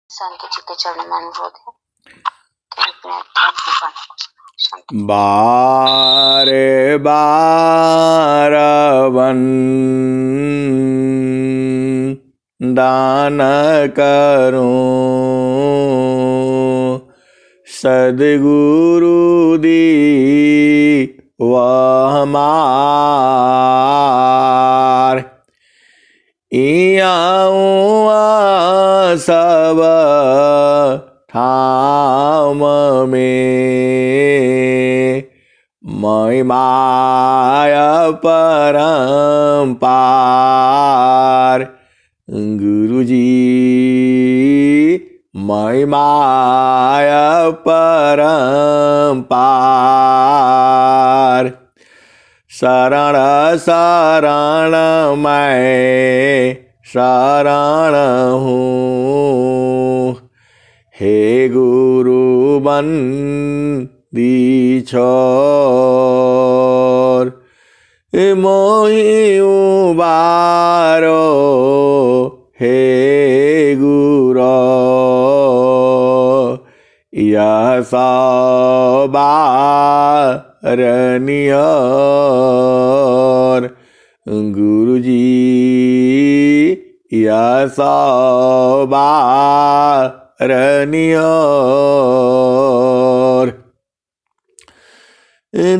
संत जी के चरण में अनुरोध है कि अपने अध्यात्म को शांति बारे बार दान करूं सद्गुरु दी वह हमार इयाऊं सब ठाम में महिमाया परम्पार गुरुजी महिमाया परम्पार शरण शरण मैं शरण हूँ हे गुरु बंदी छोर मोहि उबारो हे गुरो यह सबारनियर गुरुजी यह सबारनियर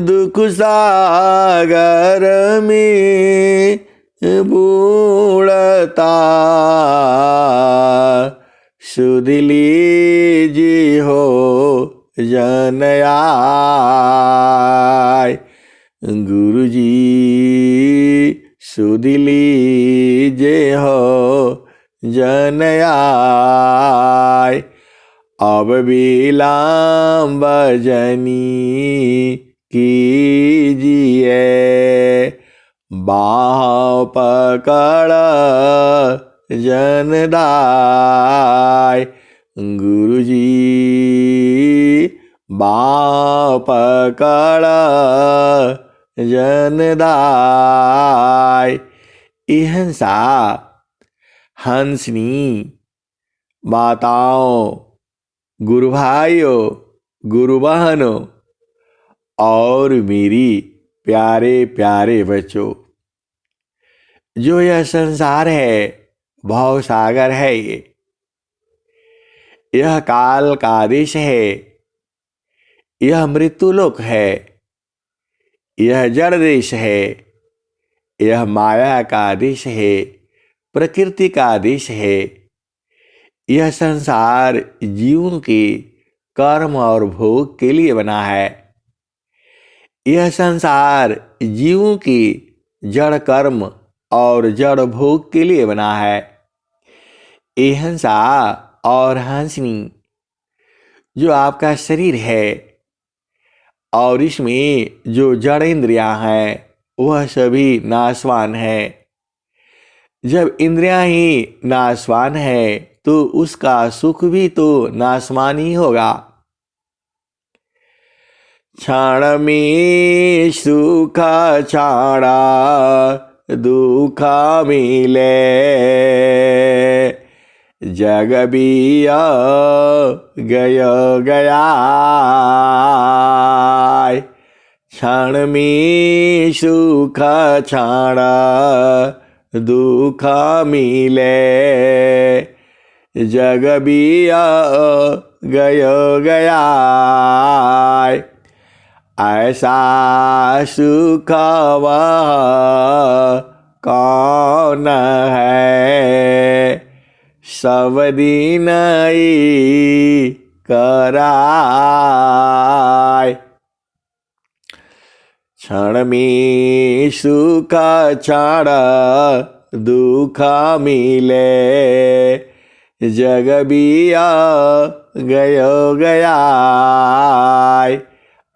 दुख सागर में बूढ़ता सुध लीजी हो जनयाय गुरुजी सुध लीजे हो जनयाय अब विलम्ब जनी कीजिए बाह पकड़ जनदाय गुरुजी बाह पकड़ जनदाय इहंसा हंसनी माताओं गुरु भाइयों गुरु बहनों और मेरी प्यारे प्यारे बच्चों जो यह संसार है भव सागर है यह काल का आदेश है यह मृत्युलोक है यह जड़ देश है यह माया का आदेश है प्रकृति का आदेश है यह संसार जीवों के कर्म और भोग के लिए बना है यह संसार जीवों की जड़ कर्म और जड़ भोग के लिए बना है ये हंसा और हंसनी जो आपका शरीर है और इसमें जो जड़ इंद्रियां हैं वह सभी नाशवान है जब इंद्रियां ही नाशवान है तो उसका सुख भी तो नाशवान ही होगा क्षण में सुख छाड़ा दुख मिले जग बिया गया क्षण में सुख छाड़ा दुख मिले जग बिया गया ऐसा सुख वह कौन है सब दिन कराय क्षण में सुख क्षण दुख मिले जग बिया गया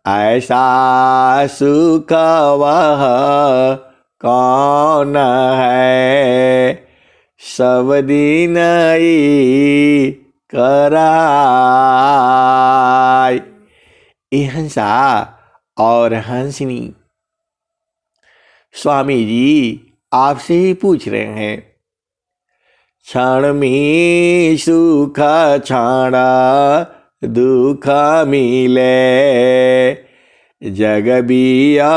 ऐसा सुख वह कौन है सब दिन कराय हंसा और हंसनी स्वामी जी आपसे ही पूछ रहे हैं क्षण में सुख क्षण दुख मिले, जग बिया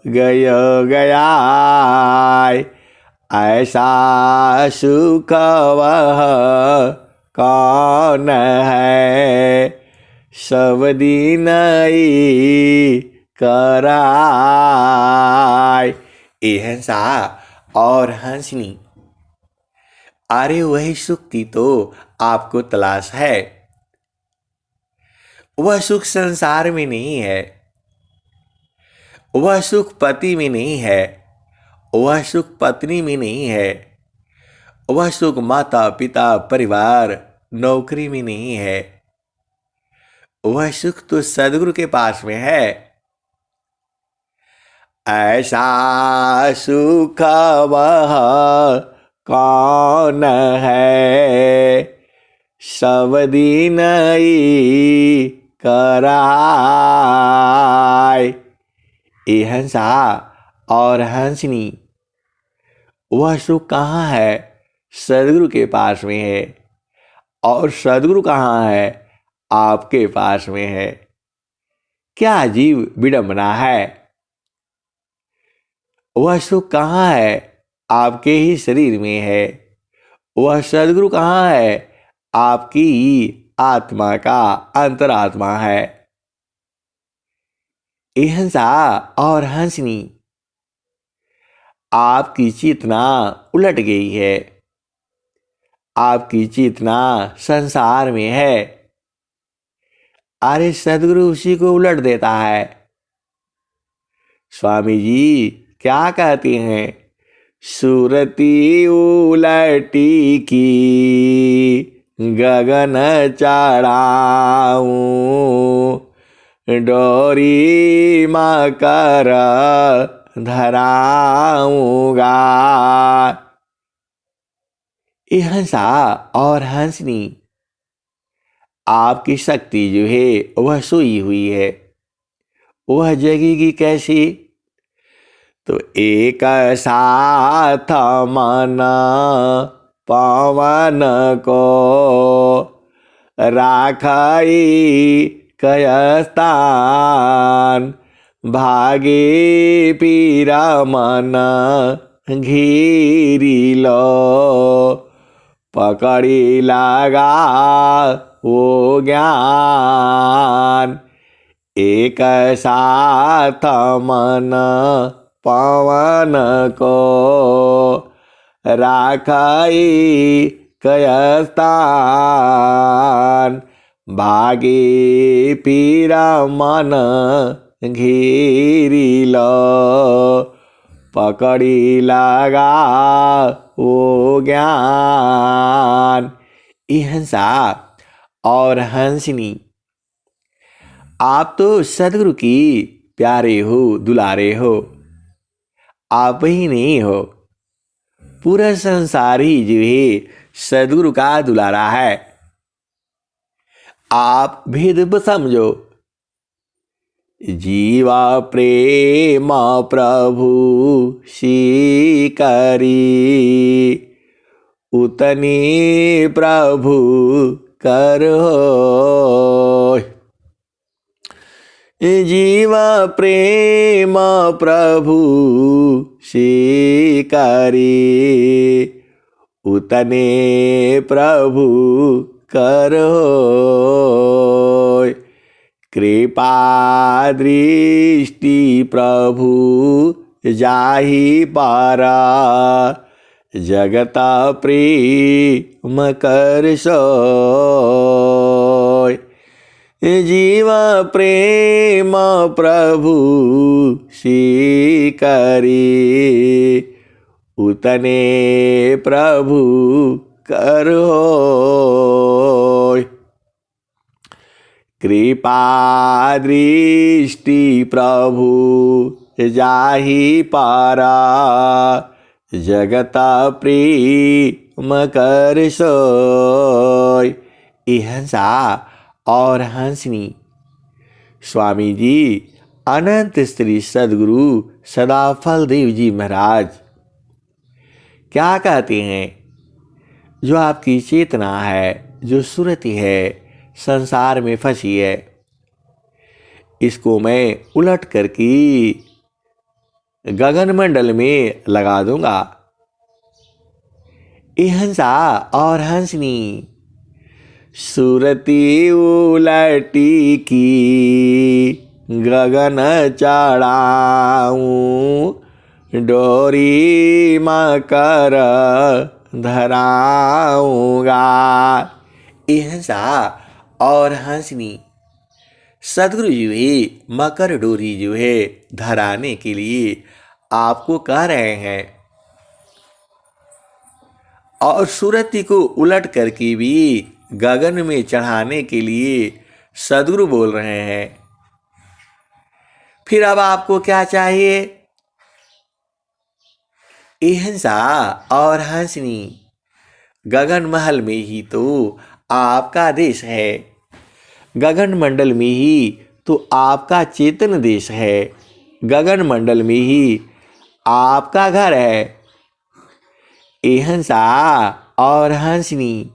गय गया, ऐसा सुख वह कौन है, सब दिन ही कराय। ए हंसा और हंसनी, अरे वही सुख की तो आपको तलाश है। वह सुख संसार में नहीं है, वह सुख पति में नहीं है, वह सुख पत्नी में नहीं है, वह सुख माता पिता परिवार नौकरी में नहीं है। वह सुख तो सदगुरु के पास में है। ऐसा सुख वह कौन है, सब दिन ही कराय। ए हंसा और हंसनी, वह सुख कहाँ है, सदगुरु के पास में है, और सदगुरु कहाँ है, आपके पास में है। क्या अजीब विडंबना है। वह सुख कहाँ है, आपके ही शरीर में है। वह सदगुरु कहाँ है, आपकी ही आत्मा का अंतरात्मा है। ए हंसा और हंसनी, आपकी चेतना उलट गई है, आपकी चेतना संसार में है। अरे सदगुरु उसी को उलट देता है। स्वामी जी क्या कहते हैं, सूरती उलटी की गगन चढ़ाऊं, डोरी मकर धराऊंगा। ए हंसा और हंसनी, आपकी शक्ति जो है वह सोई हुई है, वह जगेगी कैसी। तो एक साथ मन पवन को राखाई कयस्तान, भागे पीरा मन घीरी लो, पकड़ी लगा वो ज्ञान। एक साथ मन पवन को राखाई कयस्तान, भागे पीरा मन घेरी लो, पकड़ी लगा वो ज्ञान। ए हंसा और हंसनी, आप तो सदगुरु की प्यारे हो, दुलारे हो। आप ही नहीं हो, पूरा संसार ही जो है सदगुरु का दुलारा है। आप भेद समझो, जीवा प्रेम प्रभु शिकारी, उतनी प्रभु करो। जीवा प्रेम प्रभु शिकारी, उतने प्रभु करो। कृपा दृष्टि प्रभु जाहि पारा, जगत प्रेम कर सोय। जीवा प्रेम प्रभु शिकारी, उतने प्रभु करो। कृपा दृष्टि प्रभु जाहि पारा, जगत प्रेम कर सोय। ए हंसा और हंसनी, स्वामी जी अनंत श्री सदगुरु सदाफल देव जी महाराज क्या कहते हैं, जो आपकी चेतना है, जो सुरति है, संसार में फंसी है, इसको मैं उलट करके गगनमंडल में लगा दूंगा। ये हंसा और हंसनी सुरती उलटी की गगन चढ़ाऊं, डोरी मकर धराऊंगा। ये हंसा और हंसनी सदगुरु जी ही मकर डोरी जो है धराने के लिए आपको कह रहे हैं, और सुरति को उलट करके भी गगन में चढ़ाने के लिए सदगुरु बोल रहे हैं। फिर अब आपको क्या चाहिए? ये हंसा और हंसनी गगन महल में ही तो आपका देश है, गगन मंडल में ही तो आपका चेतन देश है, गगन मंडल में ही आपका घर है। ये हंसा और हंसनी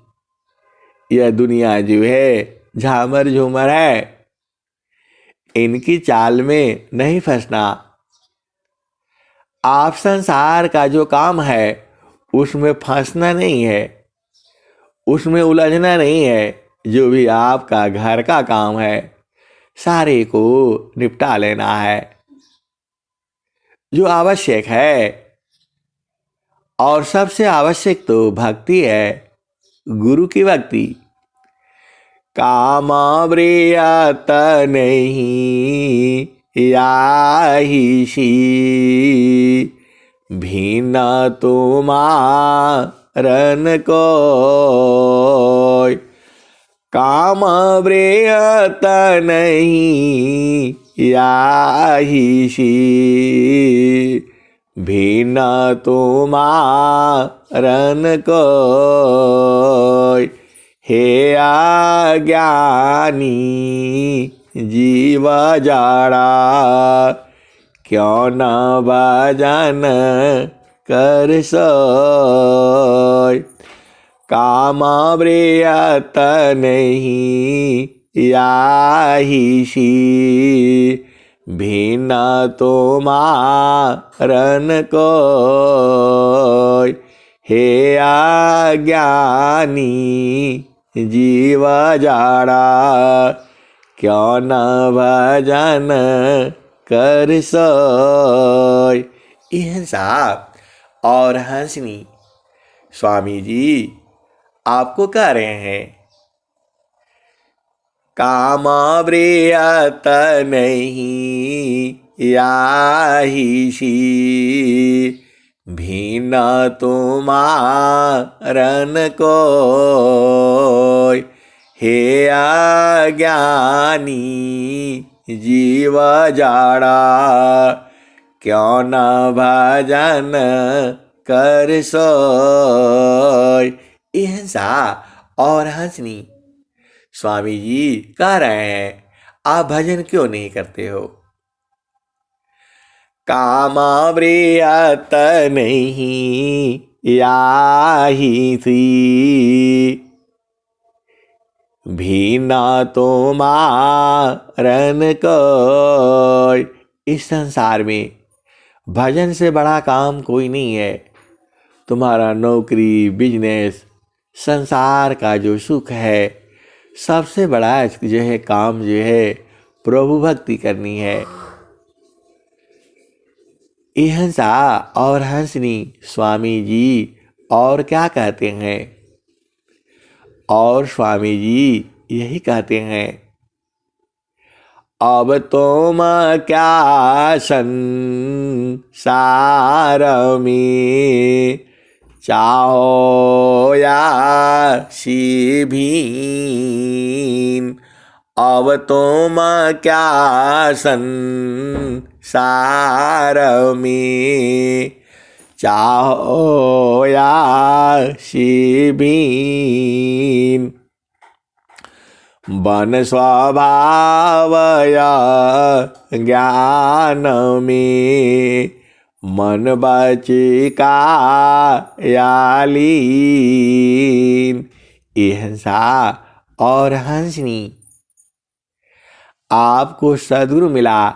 यह दुनिया जो है झामर झूमर है, इनकी चाल में नहीं फंसना। आप संसार का जो काम है उसमें फंसना नहीं है, उसमें उलझना नहीं है। जो भी आपका घर का काम है सारे को निपटा लेना है। जो आवश्यक है, और सबसे आवश्यक तो भक्ति है, गुरु की भक्ति। कामाव्रियत नहीं याहिषी, भिन्न तुमारन कोय। कामाव्रियत नहीं याहिषी, भिन्न तुमारन कोय। हे अज्ञानी जीव जाड़ा, क्यों न भजन कर सोय। कामाव्रियत नहीं याहिषी, भिन्न तुमारन कोय। हे अज्ञानी जीव जाड़ा, क्यों न भजन कर सोय। ये हंसा और हंसनी स्वामी जी आपको कह रहे हैं, कामाव्रियत नहीं याहिषी, भिन्न तुमारन कोय। हे अज्ञानी जीव जाड़ा, क्यों न भजन कर सोय। ये हंसा और हंसनी स्वामी जी कह रहे हैं, आप भजन क्यों नहीं करते हो? कामाव्रियत नहीं याहिषी, भिन्न तुमारन कोय। इस संसार में भजन से बड़ा काम कोई नहीं है। तुम्हारा नौकरी, बिजनेस, संसार का जो सुख है, सबसे बड़ा जो है काम जो है प्रभु भक्ति करनी है। ये हंसा और हंसनी स्वामी जी और क्या कहते हैं? और स्वामी जी यही कहते हैं, अब तुम क्या संसार में चाहो या शिभीन। अब तुम क्या संसार में चाहो या शिभीन। बन स्वभाव ज्ञान में मन बचे कायालीन। ये हंसा और हंसनी, आपको सद्गुरु मिला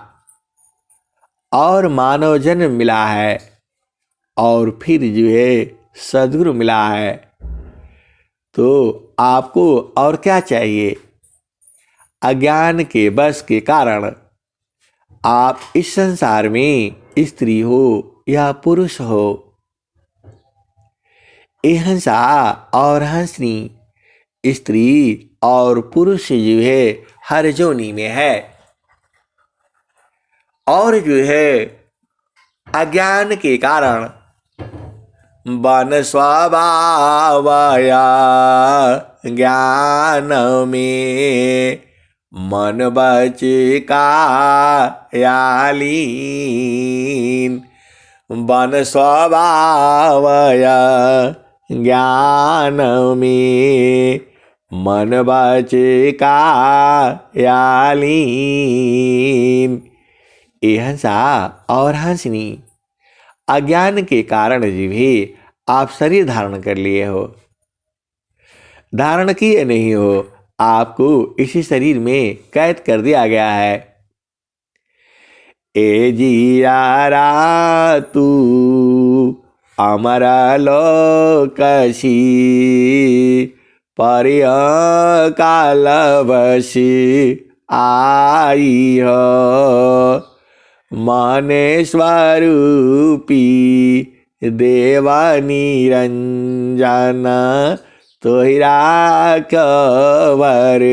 और मानव जन्म मिला है और फिर जो है सद्गुरु मिला है, तो आपको और क्या चाहिए। अज्ञान के बस के कारण आप इस संसार में स्त्री हो या पुरुष हो, ये हंसा और हंसनी स्त्री और पुरुष जो है हर जोनी में है, और जो है अज्ञान के कारण बन स्वभावया ज्ञान में मन बचे कायालीन। बन स्वभावया ज्ञान में मन बचे कायालीन। ये हंसा और हंसनी अज्ञान के कारण भी आप शरीर धारण कर लिए हो, धारण किए नहीं हो, आपको इसी शरीर में कैद कर दिया गया है। ए जियारा तू अमर लोकसी परिय कालवशी आई हो। मने स्वरूपी देवा निरंजन तोहिरा कवर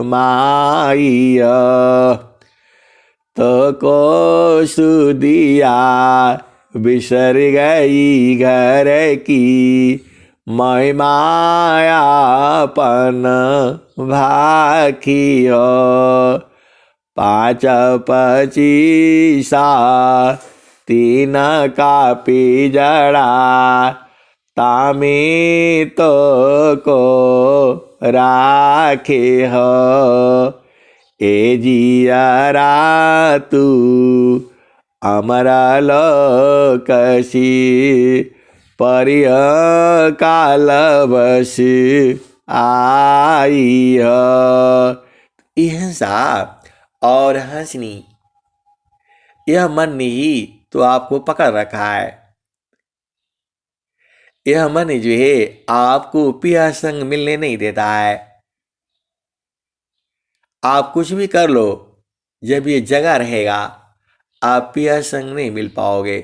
माइया। तो को सुदिया बिसर गई घर की मैं मायापन भाखी हो। 5 25 3 का पिजड़ा तामे तो को राखे हो। ए जियारा तू अमरा लोकसी परिय कालवश आई हो। हंसा और हंसनी, यह मन ने ही तो आपको पकड़ रखा है। यह मन जो है आपको पिया संग मिलने नहीं देता है। आप कुछ भी कर लो, जब ये जगह रहेगा आप पिया संग नहीं मिल पाओगे।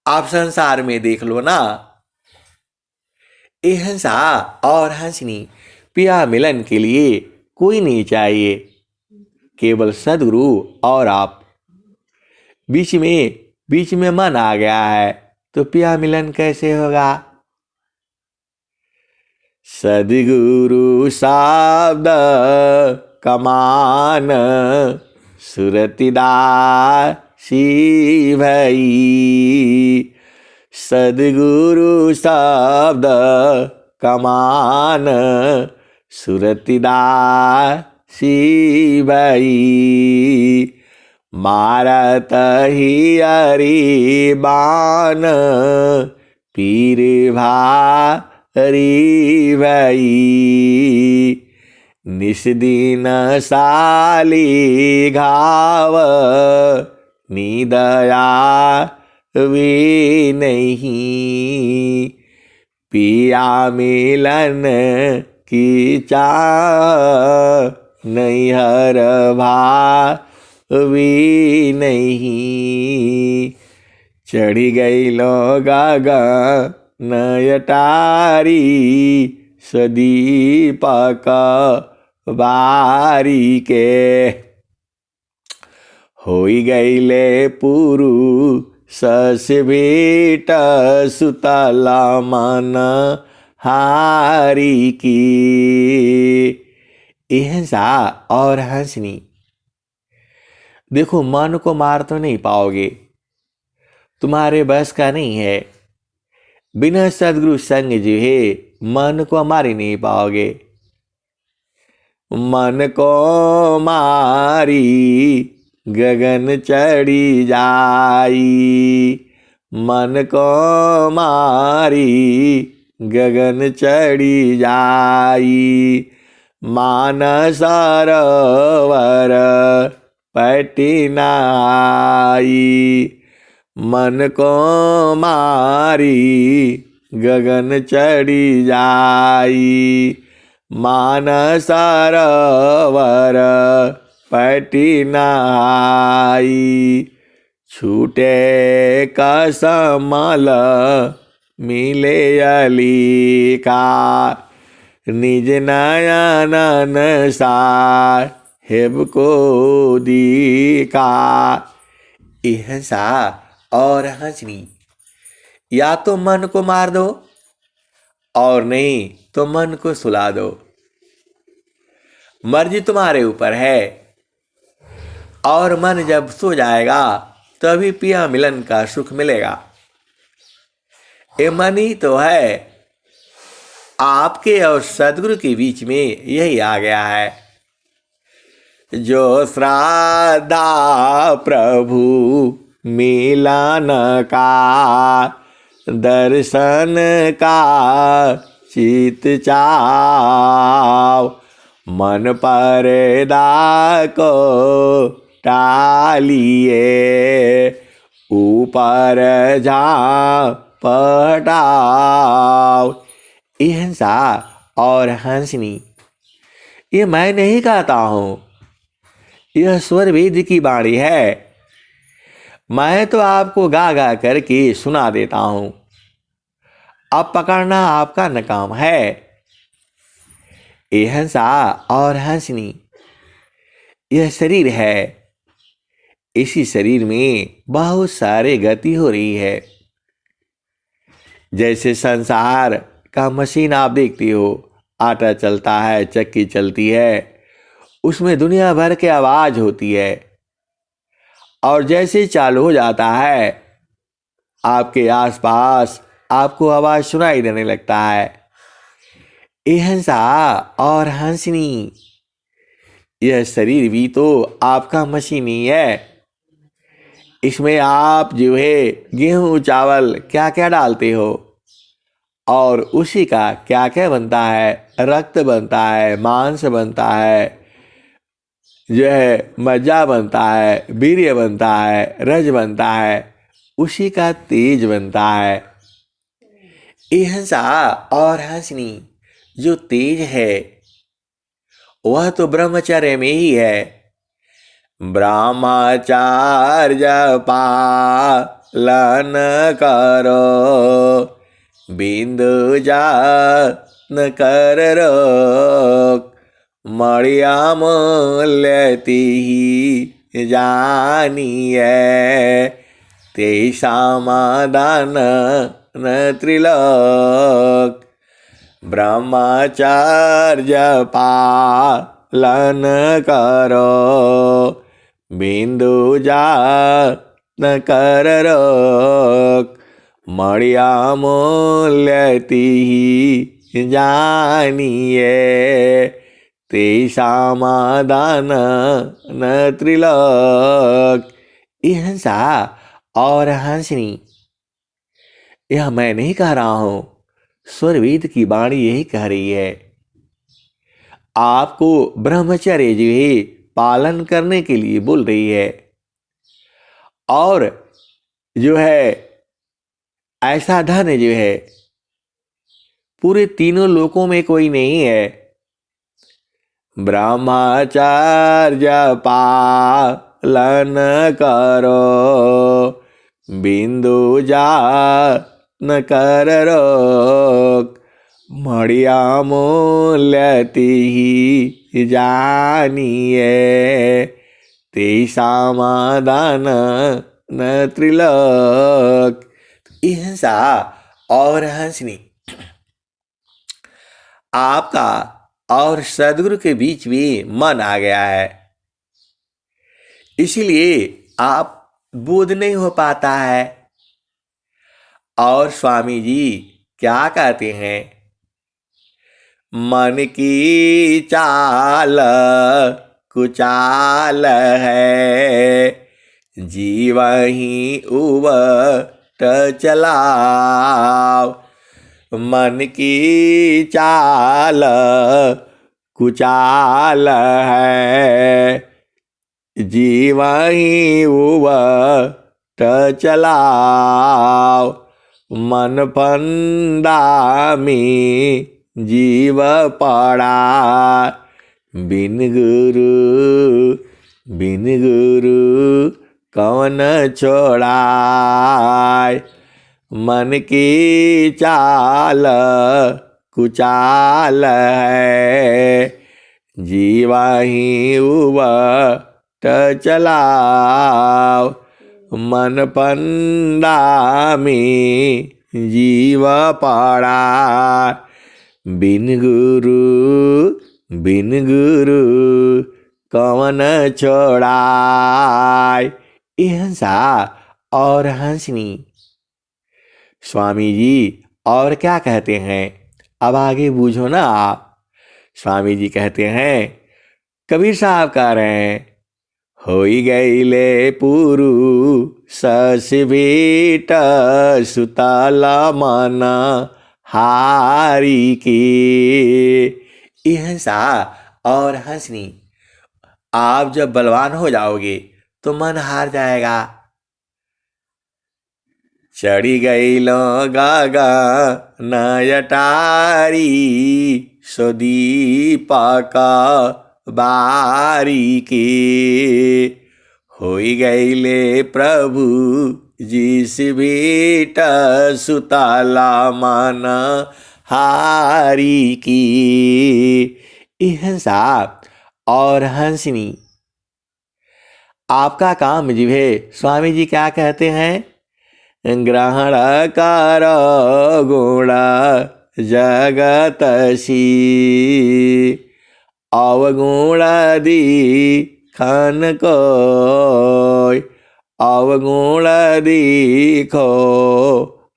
आप संसार में देख लो ना, ये हंसा और हंसनी पिया मिलन के लिए कोई नहीं चाहिए, केवल सद्गुरु और आप। बीच में मन आ गया है तो पिया मिलन कैसे होगा। सद्गुरु शब्द कमान सुरतिदासी भई। सद्गुरु शब्द कमान सुरतिदासी भई। मारत ही हरि बान पीर भारी भई। निस्दिन साली घाव निदया वे नहीं। पिया मिलन की चाह नहीं हर भावी नहीं। चढ़ी गई लोगा नयटारी सदीपक बारी के। होई गईले पुरु सस भेट सुतला मन हारी की। हंसा और हंसनी, देखो मन को मार तो नहीं पाओगे, तुम्हारे बस का नहीं है। बिना सद्गुरु संग जो है मन को मार ही नहीं पाओगे। मन को मारी गगन चढ़ी जाई। मन को मारी गगन चढ़ी जाई। मानस सरोवर पटी नाई। मन को मारी गगन चढ़ी जाई। मानस सरोवर पटी नाई। छूटे कसमल मिले अलीका। निज नयनन साहेब को दीका। अहिंसा और हंसनी, या तो मन को मार दो और नहीं तो मन को सुला दो। मर्जी तुम्हारे ऊपर है। और मन जब सो जाएगा तभी पिया मिलन का सुख मिलेगा। ये मन ही तो है। आपके और सदगुरु के बीच में यही आ गया है। जो श्रद्धा प्रभु मिलन का, दर्शन का चित चाव। मन पर्दा को टालिए, ऊपर झाँप हटाओ। अहिंसा और हंसनी, ये मैं नहीं कहता हूँ, यह स्वर वेद की वाणी है। मैं तो आपको गा गा करके सुना देता हूँ। अब पकड़ना आपका न काम है। अहिंसा और हंसनी, यह शरीर है। इसी शरीर में बहुत सारे गति हो रही है। जैसे संसार का मशीन आप देखती हो, आटा चलता है, चक्की चलती है, उसमें दुनिया भर की आवाज होती है। और जैसे चालू हो जाता है, आपके आसपास आपको आवाज सुनाई देने लगता है। अहिंसा और हंसनी, यह शरीर भी तो आपका मशीन ही है। इसमें आप जो है गेहूं चावल क्या क्या डालते हो, और उसी का क्या क्या बनता है। रक्त बनता है, मांस बनता है, जो है मज्जा बनता है, वीर्य बनता है, रज बनता है, उसी का तेज बनता है। अहिंसा और हंसनी, जो तेज है वह तो ब्रह्मचर्य में ही है। ब्रह्मचर्य पालन करो, बिंदु जान कर रोक। मड़िया मूल्य तिहि जानिए, ते समाधान न त्रिलोक। ब्रह्मचर्य पालन करो, बिंदु जान कर रोक। मड़िया मूल्य तिहि जानिए, ते समाधान न त्रिलोक। अहिंसा और हंसनी, यह मैं नहीं कह रहा हूं, स्वरवेद की वाणी यही कह रही है। आपको ब्रह्मचर्य जो है पालन करने के लिए बोल रही है। और जो है ऐसा धन जो है पूरे तीनों लोकों में कोई नहीं है। ब्रह्मचर्य पालन करो, बिंदु जान कर रोक। मड़िया मूल्य तिहि जानिए, ते समाधान न त्रिलोक। अहिंसा और हंसनी, आपका और सदगुरु के बीच भी मन आ गया है। इसीलिए आप बोध नहीं हो पाता है। और स्वामी जी क्या कहते हैं, मन की चाल कुचाल है, जीवहि उबट चलाव। मन की चाल कुचाल है, जीवहि उबट चलाव। मन फंदा में जीव पड़ा, बिन गुरु कौन छोड़ाय। मन की चाल कुचाल है, जीवहि उबट चलाव। मन फंदा में जीव पड़ा, बिन गुरु कौन छोड़ाय। ये हंसा और हंसनी। स्वामी जी और क्या कहते हैं, अब आगे बूझो ना आप। स्वामी जी कहते हैं, कबीर साहब कह रहे हैं, होई गईले पुरु सस भेट, सुतला मन हारी की। यह हंसा और हंसनी। आप जब बलवान हो जाओगे तो मन हार जाएगा। चढ़ी गई लो गागा नयटारी, सुदीपक बारी की। होई गईले प्रभु जिस भेट, सुतला मन हारी की। हंसा और हंसनी। आपका काम जिभे। स्वामी जी क्या कहते हैं, ग्रहण कर गुण जगतसी, अवगुण दिखन कोय। अवगुण दिखो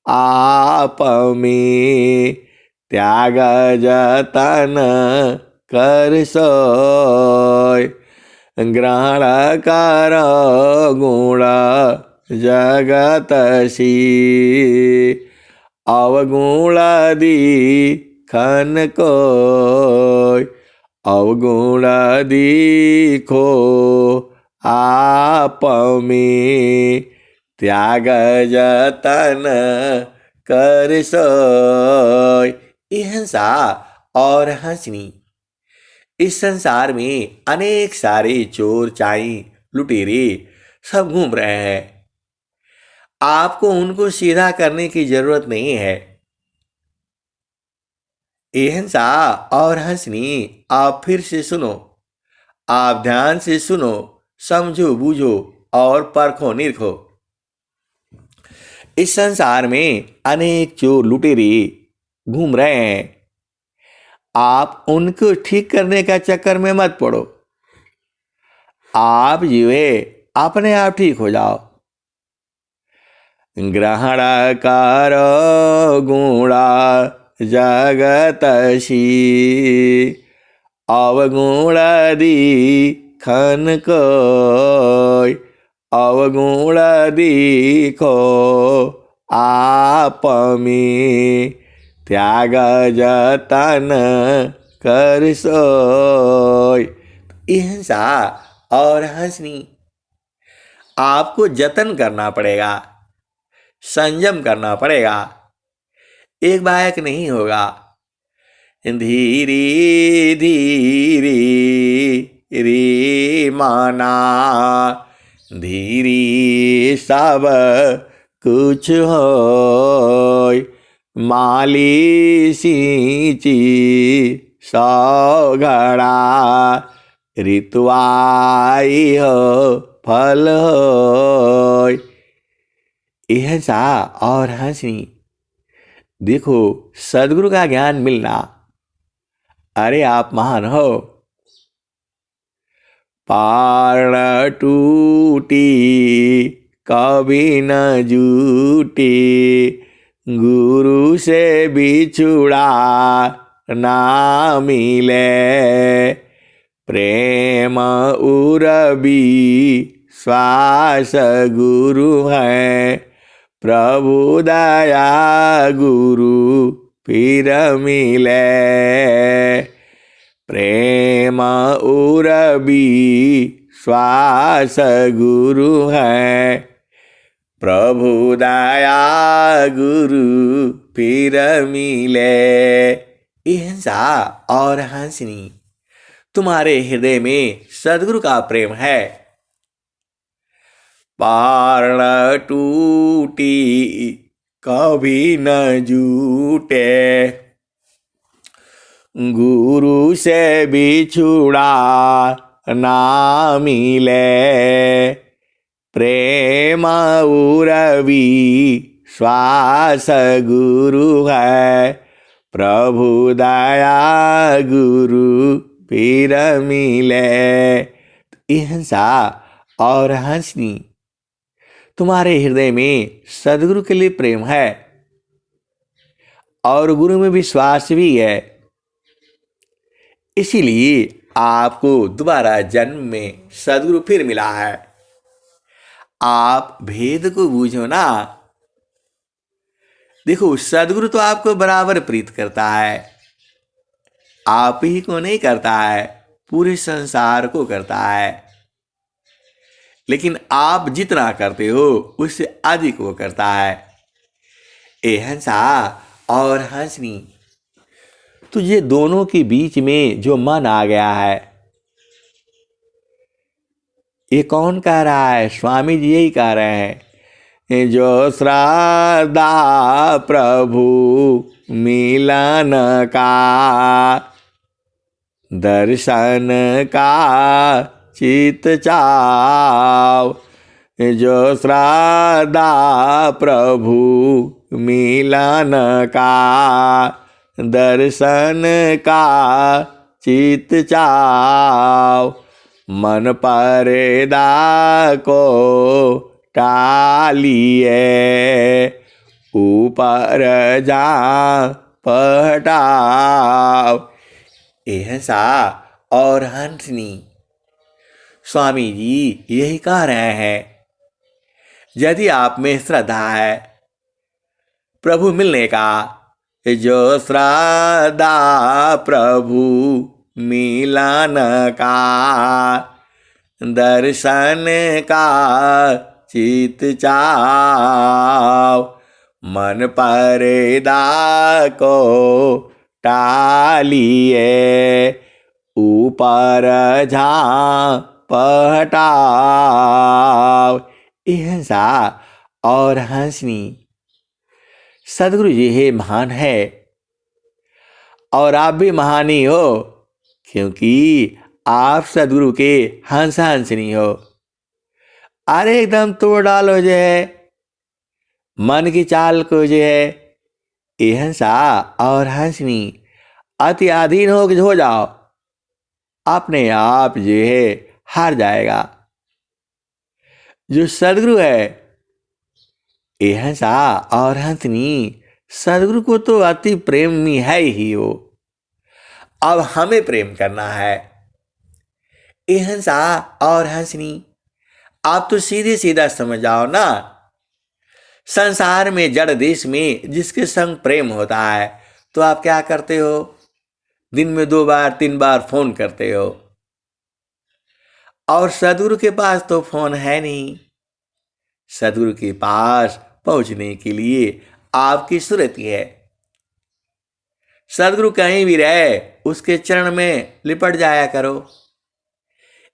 आप में, त्याग जतन कर सोय। ग्रहण कर गुण जगतसी, अवगुण दिखन कोय। अवगुण दिखो आप में, त्याग जतन कर सोय। हंसा और हंसनी। इस संसार में अनेक सारे चोर चाई लुटेरे सब घूम रहे हैं। आपको उनको सीधा करने की जरूरत नहीं है। हंसा और हंसनी। आप फिर से सुनो, आप ध्यान से सुनो, समझो बूझो और परखो निरखो। इस संसार में अनेक चोर लुटेरे घूम रहे हैं। आप उनको ठीक करने का चक्कर में मत पड़ो। आप जीवे अपने आप ठीक हो जाओ। ग्रहण कर गुण जगतसी, अवगुण दिखन कोय। अवगुण दिखो आप में, त्याग जतन कर सोय। हंसा और हंसनी। आपको जतन करना पड़ेगा, संयम करना पड़ेगा। एक बायक नहीं होगा। धीरे धीरे रे माना, धीरे सब कुछ होय। माली सींची सौ घड़ा, ऋतुआई हो फल होय। हंसा और हंसनी। देखो सदगुरु का ज्ञान मिलना, अरे आप महान हो। पारण टूटी कभी न जूटी, गुरु से बिछुड़ा ना मिले। प्रेम उरबी श्वास गुरु है, प्रभु दया गुरु फिर मिले। प्रेम उरबी श्वास गुरु है, प्रभु दया गुरु फिर मिले। अहिंसा और हंसनी, तुम्हारे हृदय में सद्गुरु का प्रेम है। पारण टूटी कभी न जूटे, गुरु से बिछुड़ा ना मिले। प्रेम उरबी श्वास गुरु है, प्रभु दया गुरु फिर मिले। अहिंसा और हंसनी, तुम्हारे हृदय में सद्गुरु के लिए प्रेम है और गुरु में विश्वास भी है। इसीलिए आपको दोबारा जन्म में सद्गुरु फिर मिला है। आप भेद को बूझो ना। देखो, सद्गुरु तो आपको बराबर प्रीत करता है, आप ही को नहीं करता है, पूरे संसार को करता है। लेकिन आप जितना करते हो उससे अधिक वो करता है। अहिंसा और हंसनी, तो ये दोनों के बीच में जो मन आ गया है, ये कौन कह रहा है? स्वामी जी यही कह रहे हैं। जो श्रद्धा प्रभु मिलन का, दर्शन का चित चाव। जो श्रद्धा प्रभु मिलन का, दर्शन का चित चाव। मन पर्दा को टालिए, ऊपर जा पहटाव। अहिंसा और हंसनी, स्वामी जी यही कह रहे हैं। यदि आप में श्रद्धा है प्रभु मिलने का, जो श्रद्धा प्रभु मिलन का, दर्शन का चित चाव। मन पर्दा को टालिए, ऊपर झांप हटाव। अहिंसा और हंसनी, सद्गुरु जी ही महान है और आप भी महान ही हो, क्योंकि आप सद्गुरु के हंस हंसनी हो। अरे एकदम तोड़ डालो जो है मन की चाल को, जो है अहिंसा और हंसनी अति अधीन हो जाओ, अपने आप जो है हार जाएगा। जो सद्गुरु है, अहिंसा और हंसनी, सद्गुरु को तो अति प्रेमी है ही वो। अब हमें प्रेम करना है। अहिंसा और हंसनी, आप तो सीधे सीधा समझ जाओ ना। संसार में, जड़ देश में जिसके संग प्रेम होता है, तो आप क्या करते हो? दिन में 2 बार 3 बार फोन करते हो। और सद्गुरु के पास तो फोन है नहीं। सद्गुरु के पास पहुंचने के लिए आपकी सूरत ही है। सद्गुरु कहीं भी रहे, उसके चरण में लिपट जाया करो।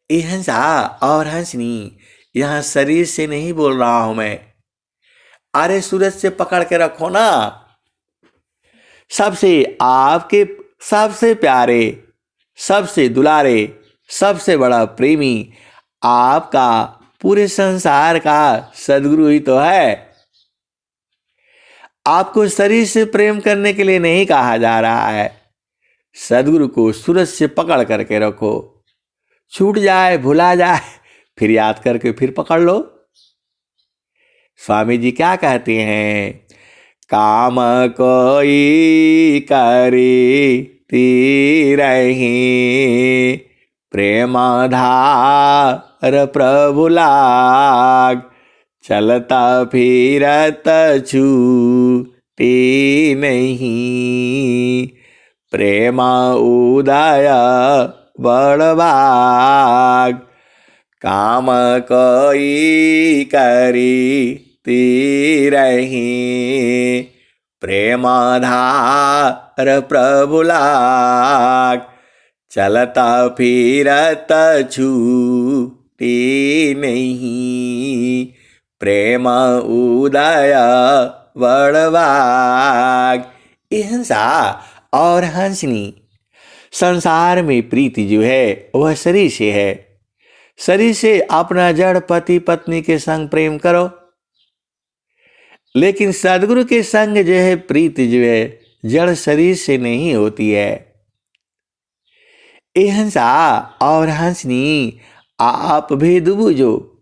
अहिंसा और हंसनी, यहां शरीर से नहीं बोल रहा हूं मैं। अरे सूरज से पकड़ के रखो ना। सबसे आपके सबसे प्यारे, सबसे दुलारे, सबसे बड़ा प्रेमी आपका पूरे संसार का सद्गुरु ही तो है। आपको शरीर से प्रेम करने के लिए नहीं कहा जा रहा है। सद्गुरु को सूरज से पकड़ करके रखो। छूट जाए, भुला जाए, फिर याद करके फिर पकड़ लो। स्वामी जी क्या कहते हैं? काम कोई करी ती रही, प्रेमाधार प्रभु लाग, चलता फिरत छूटे नहीं। प्रेमा उदय बड़भाग, काम कोई करी रही। प्रेमाधार प्रभु लाग, चलता फिरत छूटे नहीं। प्रेम उदय बड़भाग। हिंसा और हंसनी। संसार में प्रीति जो है वह शरीर से है। शरीर से अपना जड़ पति पत्नी के संग प्रेम करो, लेकिन सदगुरु के संग जो है प्रीति जो है जड़ शरीर से नहीं होती है। हिंसा और हंसनी आप भेद बुझो।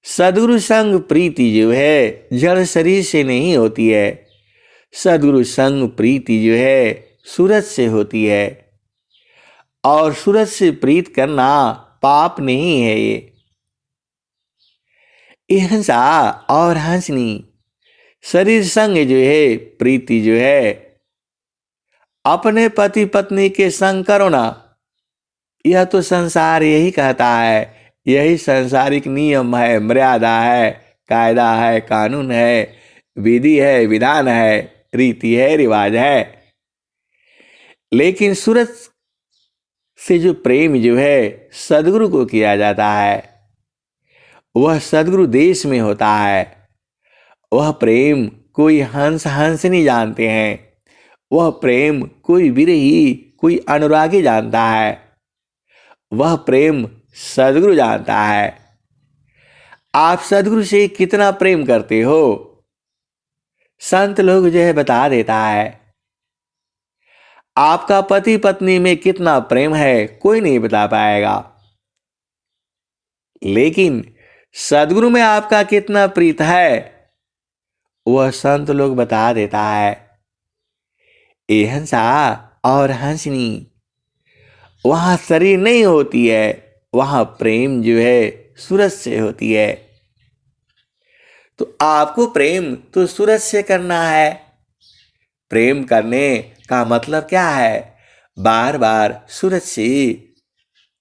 सदगुरु संग प्रीति जो है जड़ शरीर से नहीं होती है। सदगुरु संग प्रीति जो है सूरज से होती है, और सूरज से प्रीत करना पाप नहीं है। ये हिंसा और हंसनी शरीर संग जो है प्रीति जो है अपने पति पत्नी के संग करो ना। यह तो संसार यही कहता है, यही सांसारिक नियम है, मर्यादा है, कायदा है, कानून है, विधि है, विधान है, रीति है, रिवाज है। लेकिन सूरज से जो प्रेम जो है सदगुरु को किया जाता है, वह सदगुरु देश में होता है। वह प्रेम कोई हंस नहीं जानते हैं। वह प्रेम कोई विरही, कोई अनुरागी जानता है। वह प्रेम सदगुरु जानता है। आप सदगुरु से कितना प्रेम करते हो, संत लोग जो है बता देता है। आपका पति पत्नी में कितना प्रेम है कोई नहीं बता पाएगा, लेकिन सदगुरु में आपका कितना प्रीत है वह संत लोग बता देता है। ये हंसा और हंसनी वहां शरीर नहीं होती है, वहां प्रेम जो है सूरज से होती है। तो आपको प्रेम तो सूरज से करना है। प्रेम करने का मतलब क्या है? बार बार सूरज से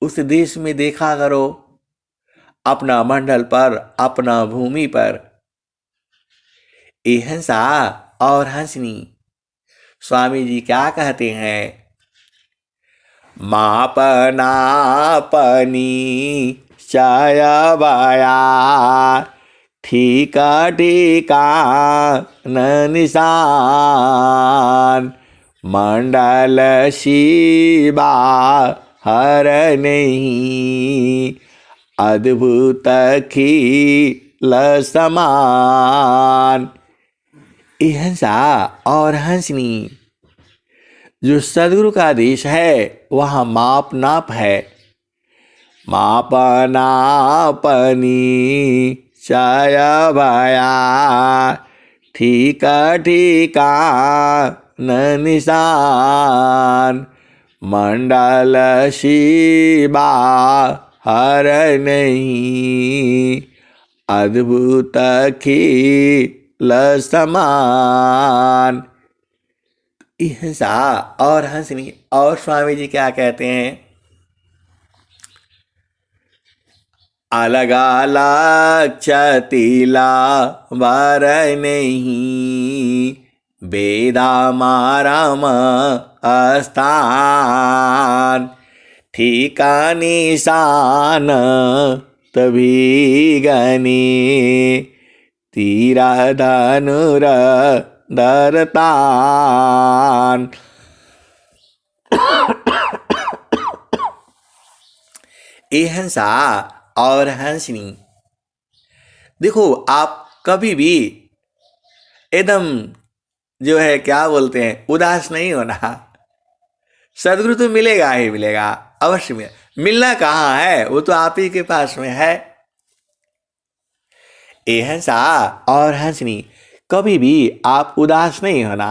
उस देश में देखा करो, अपना मंडल पर, अपना भूमि पर। ये हंसा और हंसनी स्वामी जी क्या कहते हैं? मापना पनी चाया बाया, ठीका ठीका न निशान। मंडल शिवा हर नहीं, अद्भुत खिल समान। हंसा और हंसनी जो सदगुरु का देश है वहाँ माप नाप है। माप नापनी चाया भाया, ठीका ठीका न निशान। मंडल शिवा हर नहीं, अद्भुत खिल समान। हिंसा और हंसनी। और स्वामी जी क्या कहते हैं? अलग अलग चतीला वर नहीं, बेदा मारम स्थान। ठीका निशान तभी गनी, तीरा धनुर दरतान। ये हंसा और हंसनी। देखो, आप कभी भी एकदम जो है क्या बोलते हैं उदास नहीं होना। सदगुरु तो मिलेगा ही मिलेगा, अवश्य मिलना कहाँ है, वो तो आप ही के पास में है। ये हंसा और हंसनी कभी भी आप उदास नहीं होना।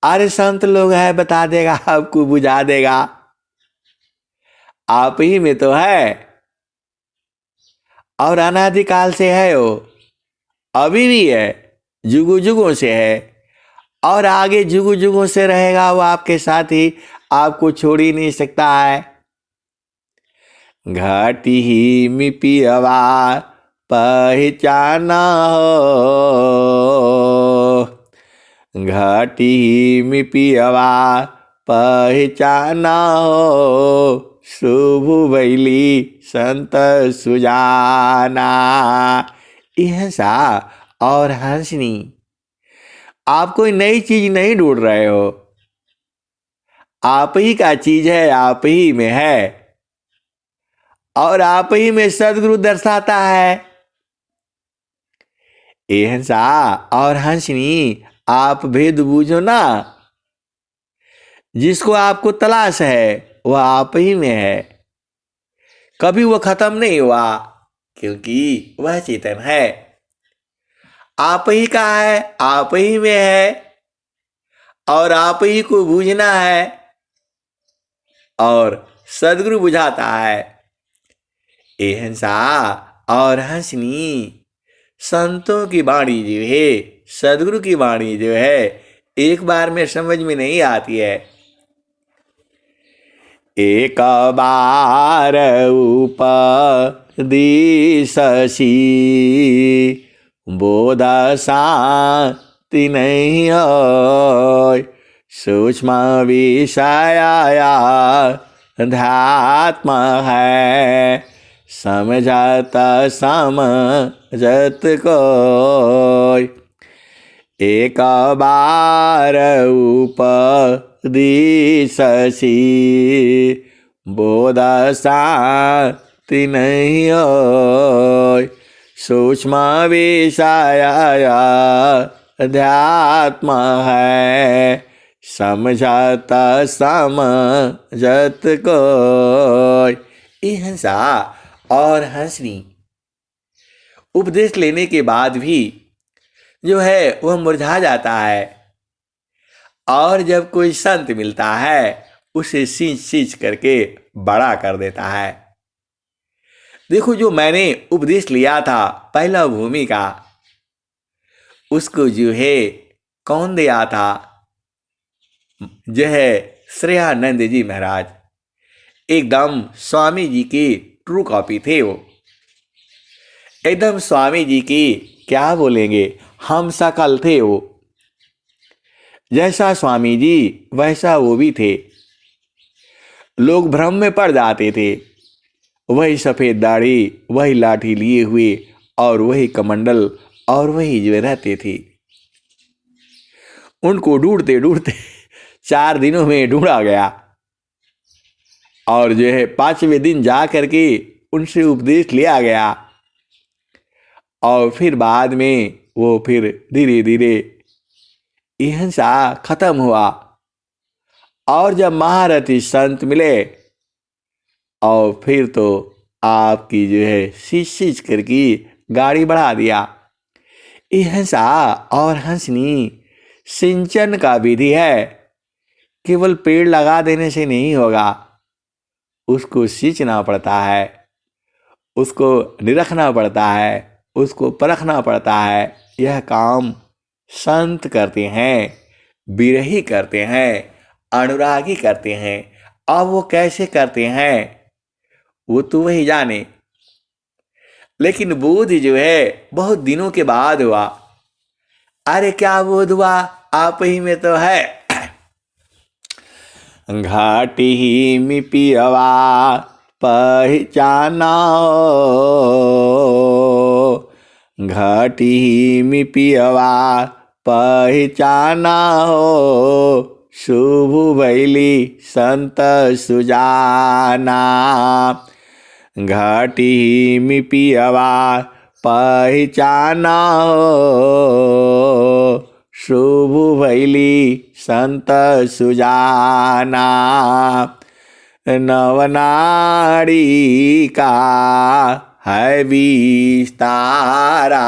अरे संत लोग है बता देगा, आपको बुझा देगा, आप ही में तो है और अनादिकाल से है वो, अभी भी है, जुगों जुगों से है और आगे जुगों जुगों से रहेगा। वो आपके साथ ही, आपको छोड़ ही नहीं सकता है। घाटी ही में पियवा पहचाना हो, घाटी ही में पियवा पहचाना हो, शुभ बैली संत सुजाना। यह सा और हंसनी, आप कोई नई चीज नहीं ढूंढ रहे हो, आप ही का चीज है, आप ही में है और आप ही में सदगुरु दर्शाता है। ए हंसा और हंसनी, आप भेद बूझो ना, जिसको आपको तलाश है वह आप ही में है, कभी वह खत्म नहीं हुआ क्योंकि वह चेतन है, आप ही का है, आप ही में है और आप ही को बूझना है और सदगुरु बुझाता है। ए हंसा और हंसनी, संतों की वाणी जो है, सदगुरु की वाणी जो है, एक बार में समझ में नहीं आती है। एक बार उपदेशसी बोध शांति नहीं होय, सूक्ष्म विषय अध्यात्म है, समझत समझत कोय। एक बार उपदेशसी बोध शांति नहीं होय, सूक्ष्म विषय अध्यात्म है, समझत समझत कोय। ये हंसा और हंसनी उपदेश लेने के बाद भी जो है वह मुरझा जाता है और जब कोई संत मिलता है उसे सींच सींच करके बड़ा कर देता है। देखो, जो मैंने उपदेश लिया था पहला भूमि का, उसको जो है कौन दिया था? जो है श्रेयानंद जी महाराज, एकदम स्वामी जी की ट्रू कॉपी थे वो, एकदम स्वामी जी की क्या बोलेंगे, हम सकल थे वो। जैसा स्वामी जी वैसा वो भी थे। लोग भ्रम में पड़ जाते थे, वही सफेद दाढ़ी, वही लाठी लिए हुए और वही कमंडल और वही जो रहते थे। उनको ढूंढते ढूंढते 4 दिनों में ढूंढा गया और जो है 5वें दिन जा करके उनसे उपदेश लिया गया और फिर बाद में वो फिर धीरे धीरे यह सा खत्म हुआ। और जब महारथी संत मिले और फिर तो आपकी जो है सींच करके गाड़ी बढ़ा दिया। यह सा और हंसनी सिंचन का विधि है, केवल पेड़ लगा देने से नहीं होगा, उसको सींचना पड़ता है, उसको निरखना पड़ता है, उसको परखना पड़ता है। यह काम संत करते हैं, विरही करते हैं, अनुरागी करते हैं। अब वो कैसे करते हैं वो तो वही जाने, लेकिन बोध जो है बहुत दिनों के बाद हुआ। अरे क्या बोध हुआ? आप ही में तो है। घाटी ही में पियवा पहचाना, घाटी ही में पियवा पहचाना हो, शुभ बैली संत सुजाना। घाटी में पियवा पहचाना हो, शुभ बैली संत सुजाना। नवनाड़ी का है विस्तारा,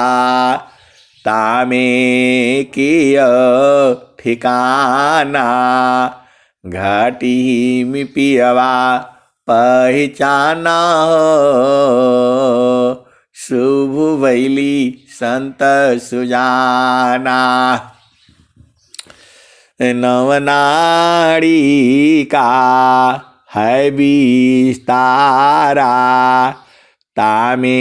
तामे किय ठिकाना। घाटी में पियवा पहचाना शुभ वैली संत सुजाना। नवनाड़ी का है विस्तारा, तामे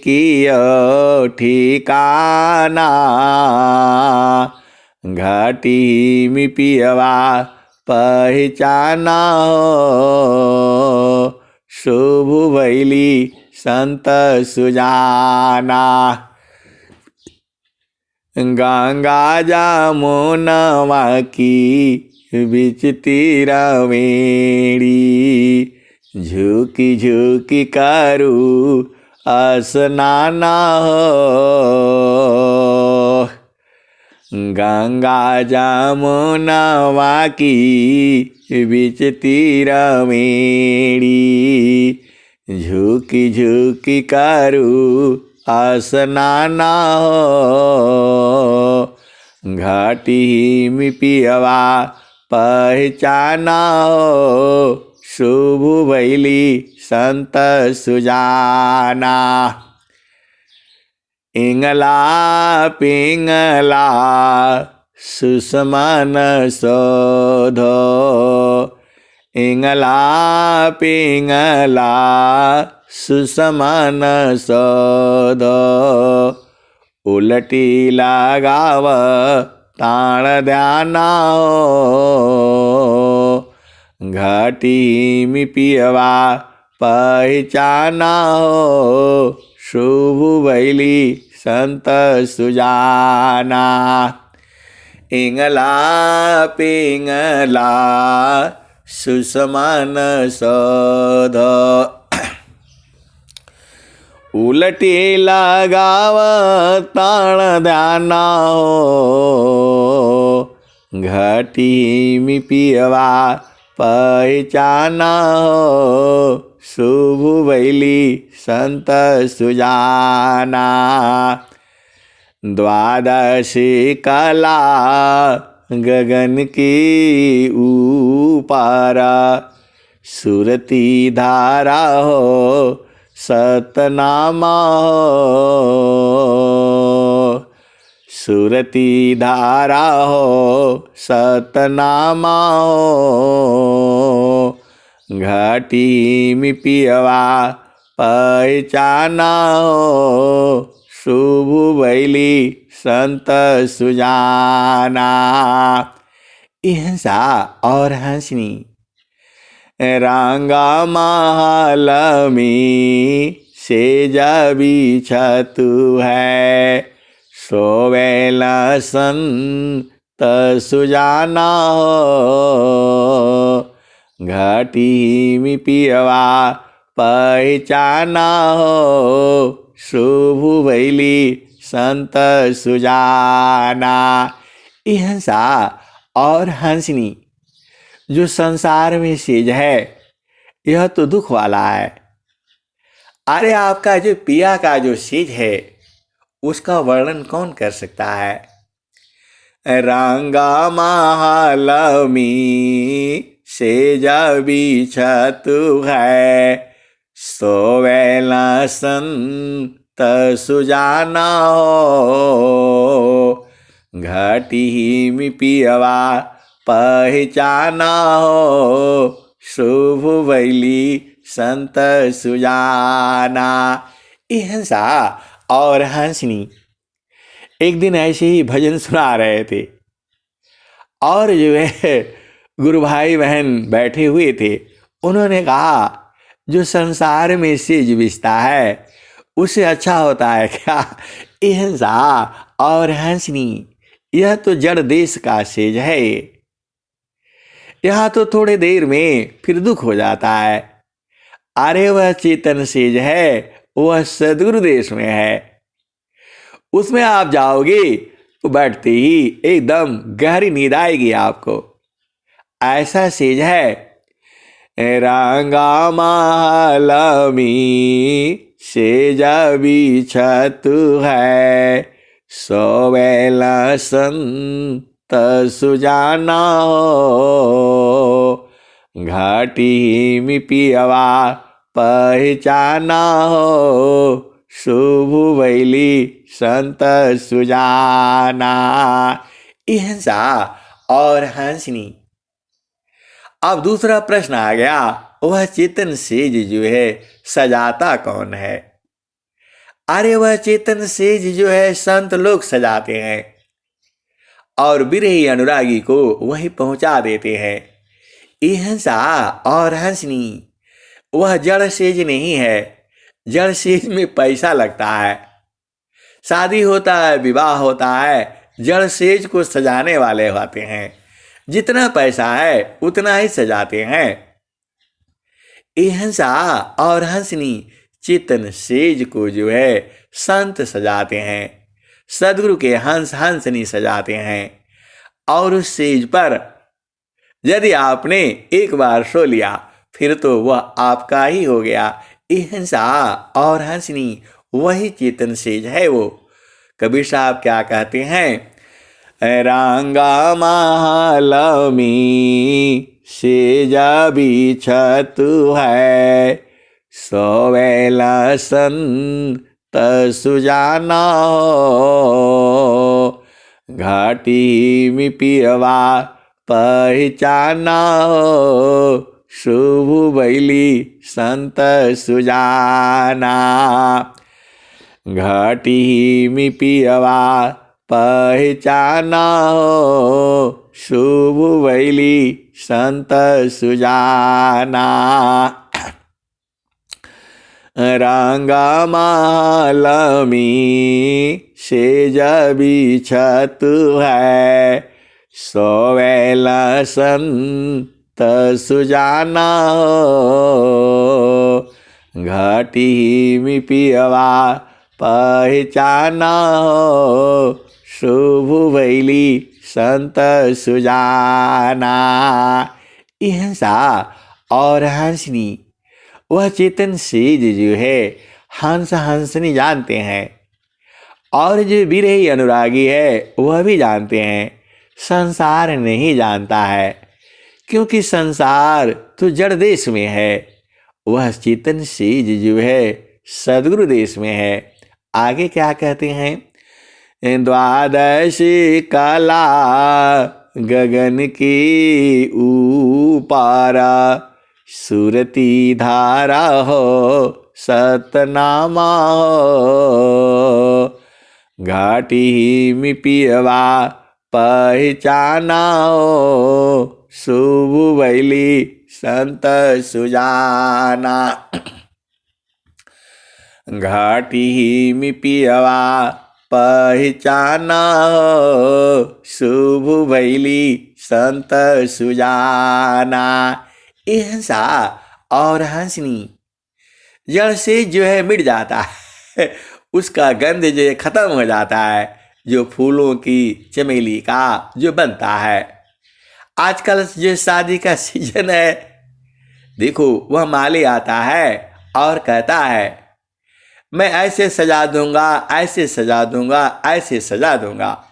कियो ठिकाना। घाटी में पियवा पहचाना शुभ वैली संत सुजाना। गंगा जमुनवा की बीच तीरवेणी, झुकी झुकी करू स्नाना गंगा जमुनवा की बीच तीरवेणी, झुकी झुकी करू स्नाना घाटी में पियवा पहचाना शुभ वैली संत सुजाना। इंगला पिंगला सुषमन शोधो, इंगला पिंगला सुषमन शोधो। उलटी लगाव ताण ध्याना घाटी में पियवा पहचाना शुभ वैली संत सुजाना। इंगला पिंगला सुषमन शोधो, उलटी लगाव ताण ध्याना घाटी में पियवा पहचाना शुभ वैली संत सुजाना। द्वादशी कला गगन की ऊपर, सुरती धारा हो सतनामा सुरती धारा हो सतनामा घाटी में पियवा पहचाना शुभ वैली संत सुजाना। हिंसा और हंसनी रांगा महल में सेज बिछतु है, सोवेल संत सुजाना घाटी में पियवा पहचाना शुभ वैली संत सुजाना। हिंसा और हंसनी जो संसार में सेज है, यह तो दुख वाला है। अरे आपका जो पिया का जो सेज है, उसका वर्णन कौन कर सकता है। रंगा महल में सेज बिछतु है, सोवेल संत सुजाना घाटी में पियवा पहचाना शुभ वैली संत सुजाना। हिंसा और हंसनी एक दिन ऐसे ही भजन सुना रहे थे और जो है गुरु भाई बहन बैठे हुए थे। उन्होंने कहा जो संसार में सेज बिछता है उससे अच्छा होता है क्या हिंसा और हंसनी। यह तो जड़ देश का सेज है, यह तो थोड़े देर में फिर दुख हो जाता है। अरे वह चेतन सेज है, वह सद्गुरु देश में है, उसमें आप जाओगे तो बैठते ही एकदम गहरी नींद आएगी आपको। ऐसा सेज है। रंगा महल में सेज बिछतु है, सोवेल संत सुजाना घाटी में पियवा पहचाना हो, शुभ वैली संत सुजाना। अहिंसा और हंसनी। अब दूसरा प्रश्न आ गया, वह चेतन सेज जो है सजाता कौन है? अरे वह चेतन सेज जो है संत लोग सजाते हैं और विरही अनुरागी को वही पहुंचा देते हैं। अहिंसा और हंसनी, वह जड़ सेज नहीं है। जड़ सेज में पैसा लगता है, शादी होता है, विवाह होता है, जड़ सेज को सजाने वाले होते हैं। जितना पैसा है उतना ही सजाते हैं। अहिंसा और हंसनी चेतन सेज को जो है संत सजाते हैं। सदगुरु के हंस हंसनी सजाते हैं। और उस सेज पर यदि आपने एक बार सो लिया फिर तो वह आपका ही हो गया। अहिंसा और हंसनी वही चेतन सेज है। वो कबीर साहब क्या कहते हैं, रांगा महालमी सेजा बिछतु है, सोवेला संत सुजाना हो, घाटी में पियवा पहचाना हो, शुभ बैली संत सुजाना। घाटी में पियवा पहचाना हो, शुभ बैली संत सुजाना। रंगा मालमी सेज बिछतु है, सोवेला संत सुजाना हो, घाटी में पियवा पहचाना हो, शुभ बैली संत सुजाना। अहिंसा और हंसनी, वह चेतन सेज जो है हंस हंसनी जानते हैं और जो विरही अनुरागी है वह भी जानते हैं। संसार नहीं जानता है क्योंकि संसार तो जड़ देश में है। वह चेतन सेज जो है सदगुरु देश में है। आगे क्या कहते हैं, द्वादशी कला गगन की ऊपारा, सुरती धारा हो सतनामा हो, घाटी में पियवा पहचाना हो, शुभ बैली संत सुजाना। घाटी में पियवा पहचाना हो, शुभ बैली संत सुजाना। अहिंसा और हंसनी, जड़ से जो है मिट जाता है, उसका गंध जो है खत्म हो जाता है, जो फूलों की चमेली का जो बनता है। आजकल जो शादी का सीजन है, देखो वह माली आता है और कहता है मैं ऐसे सजा दूंगा, ऐसे सजा दूंगा, ऐसे सजा दूंगा।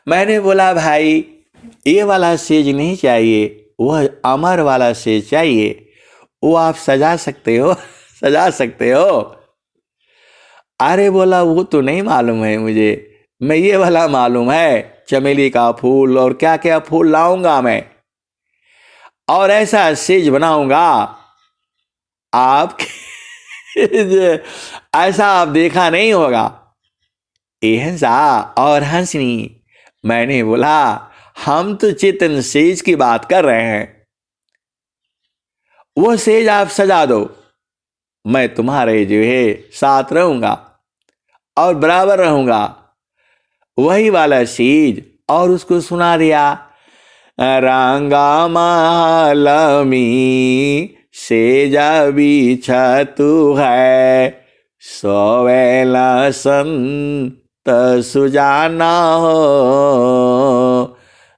मैंने बोला भाई ये वाला सेज नहीं चाहिए, वह अमर वाला सेज चाहिए। वो आप सजा सकते हो, सजा सकते हो। अरे बोला वो तो नहीं मालूम है मुझे, मैं ये वाला मालूम है, चमेली का फूल और क्या क्या फूल लाऊंगा मैं और ऐसा सेज बनाऊंगा आप ऐसा आप देखा नहीं होगा। अहिंसा और हंसनी, मैंने बोला हम तो चेतन सेज की बात कर रहे हैं। वो सेज आप सजा दो, मैं तुम्हारे जो है साथ रहूंगा और बराबर रहूंगा। वही वाला सेज और उसको सुना दिया, रंगा मालमी सेजा बिछतु है, सोवेला संत सुजाना हो,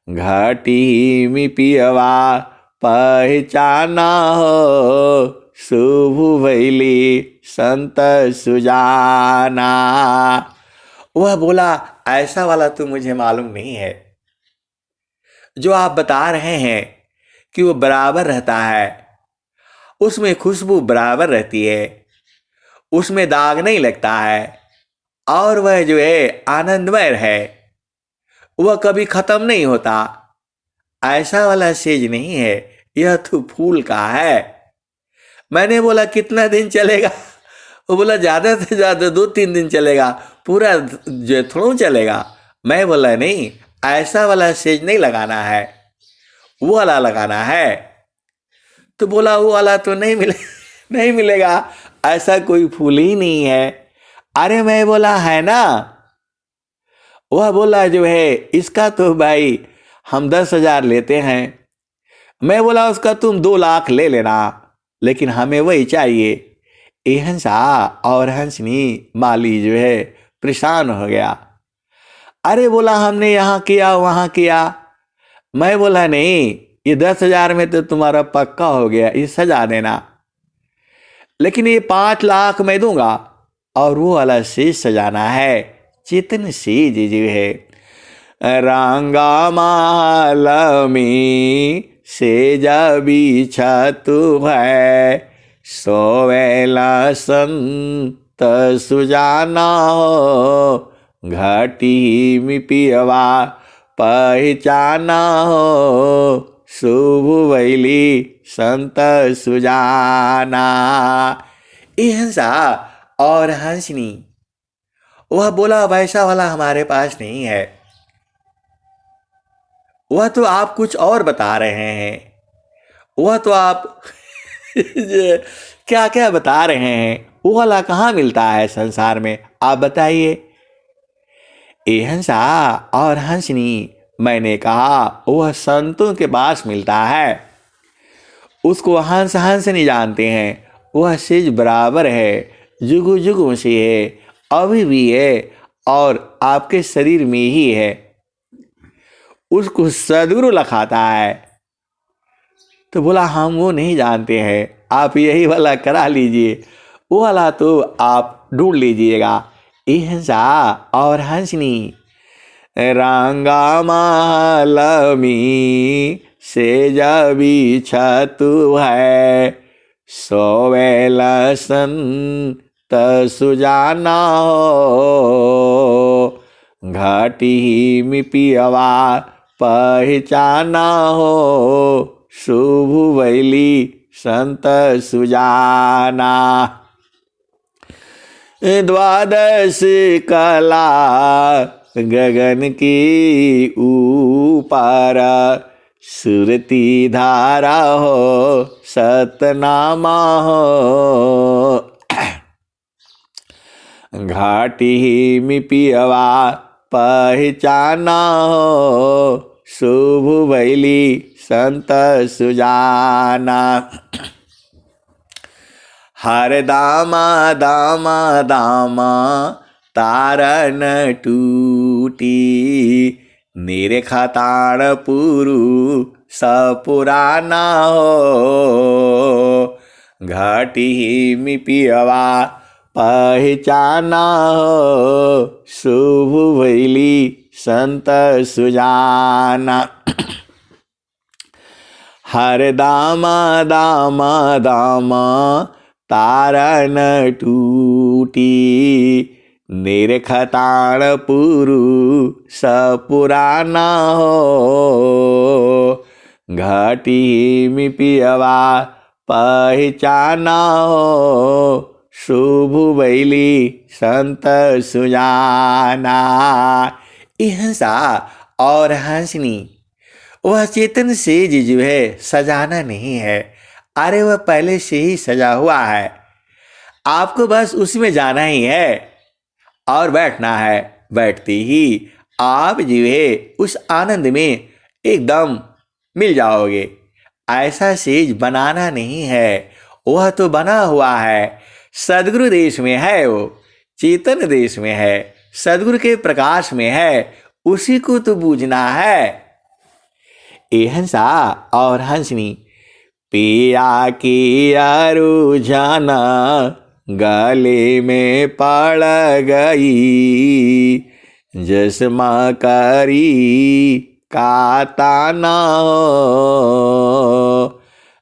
घाटी में पियवा पहचाना हो, शुभ बैली संत सुजाना। वह बोला ऐसा वाला तो मुझे मालूम नहीं है जो आप बता रहे हैं कि वो बराबर रहता है, उसमें खुशबू बराबर रहती है, उसमें दाग नहीं लगता है, और वह जो है आनंदमय है, वह कभी खत्म नहीं होता। ऐसा वाला सेज नहीं है, यह तो फूल का है। मैंने बोला कितना दिन चलेगा? वो बोला ज़्यादा से ज़्यादा 2-3 दिन चलेगा, पूरा जो थोड़ा चलेगा। मैं बोला नहीं, ऐसा वाला सेज नहीं लगाना है, वो वाला लगाना है। तो बोला वो वाला तो नहीं मिलेगा, ऐसा कोई फूल ही नहीं है। अरे मैं बोला है ना। वह बोला जो है इसका तो भाई हम 10,000 लेते हैं। मैं बोला उसका तुम 2 लाख ले लेना, लेकिन हमें वही चाहिए। ए हंसा और हंसनी माली जो है परेशान हो गया। अरे बोला हमने यहाँ किया वहाँ किया। मैं बोला नहीं, ये 10,000 में तो तुम्हारा पक्का हो गया, ये सजा देना, लेकिन ये 5 लाख मैं दूंगा और वो वाला सेज सजाना है। चेतन सेज जो है रांगा मालमी सेज बिछा तू है, सोवेला संत सुजाना हो, घाटी में पियवा पहचाना हो, शुभ वैली संत सुजाना। ये हंसा और हंसनी वह बोला वैसा वाला हमारे पास नहीं है, वह तो आप कुछ और बता रहे हैं, वह तो आप क्या क्या बता रहे हैं, वो वाला कहाँ मिलता है संसार में, आप बताइए। ए हंसा और हंसनी, मैंने कहा वह संतों के पास मिलता है, उसको हंस हंस नहीं जानते हैं, वह सेज बराबर है, जुगु जुगु से है, अभी भी है और आपके शरीर में ही है, उसको सदगुरु लखाता है। तो बोला हम वो नहीं जानते हैं, आप यही वाला करा लीजिए, वो वाला तो आप ढूंढ लीजिएगा। ए हंसा और हंसनी रांगा मालमी सेज बिछा तू है, सोवेला संत सुजाना हो, घाटी में पियवा पहचाना हो, शुभ वैली संत सुजाना। द्वादश कला गगन की ऊपर, सुरती धारा हो सतनामा हो, घाटी में पियवा पहचाना हो, शुभ वैली संत सुजाना। हर दामा दामा दामा तारन टूटी, निरखताण पुरु सपुराना हो, घाटी में पियवा पहचाना हो, शुभ वैली संत सुजाना। हर दामा दामा दामा तारन टूटी, निरखताण पुरु सपुराना हो, घाटी में पियवा पहचाना हो, शुभ वैली संत सुजाना। हंसा और हंसनी, वह चेतन सेज जो है सजाना नहीं है, अरे वह पहले से ही सजा हुआ है, आपको बस उसमें जाना ही है और बैठना है। बैठते ही आप जो है उस आनंद में एकदम मिल जाओगे। ऐसा सेज बनाना नहीं है, वह तो बना हुआ है, सदगुरु देश में है, वो चेतन देश में है, सदगुरु के प्रकाश में है, उसी को तो बूझना है। ए हंसा और हंसनी, पिया की अरुझाना गले में पड़ गई, जसमा करी काता न हो।